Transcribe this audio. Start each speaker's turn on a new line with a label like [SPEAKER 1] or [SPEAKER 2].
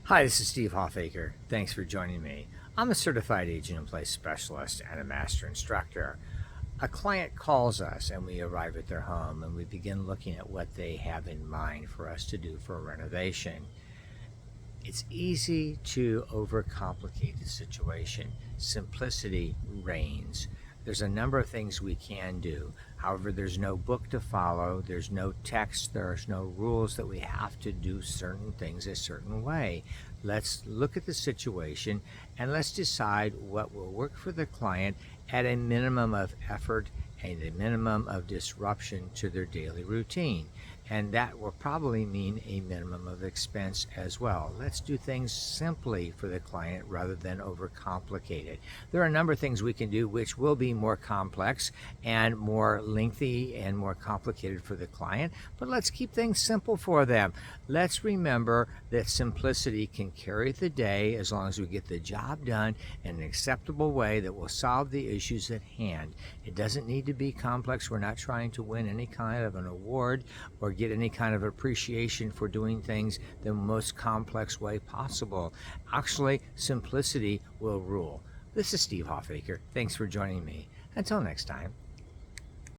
[SPEAKER 1] Hi, this is Steve Hoffacker. Thanks for joining me. I'm a certified agent in place specialist and a master instructor. A client calls us and we arrive at their home and we begin looking at what they have in mind for us to do for a renovation. It's easy to overcomplicate the situation. Simplicity reigns. There's a number of things we can do. However, there's no book to follow, there's no text, there's no rules that we have to do certain things a certain way. Let's look at the situation and let's decide what will work for the client at a minimum of effort and a minimum of disruption to their daily routine. And that will probably mean a minimum of expense as well. Let's do things simply for the client rather than overcomplicated. There are a number of things we can do which will be more complex and more lengthy and more complicated for the client, but let's keep things simple for them. Let's remember that simplicity can carry the day as long as we get the job done in an acceptable way that will solve the issues at hand. It doesn't need to be complex. We're not trying to win any kind of an award or get any kind of appreciation for doing things the most complex way possible. Actually, simplicity will rule. This is Steve Hoffacker. Thanks for joining me. Until next time.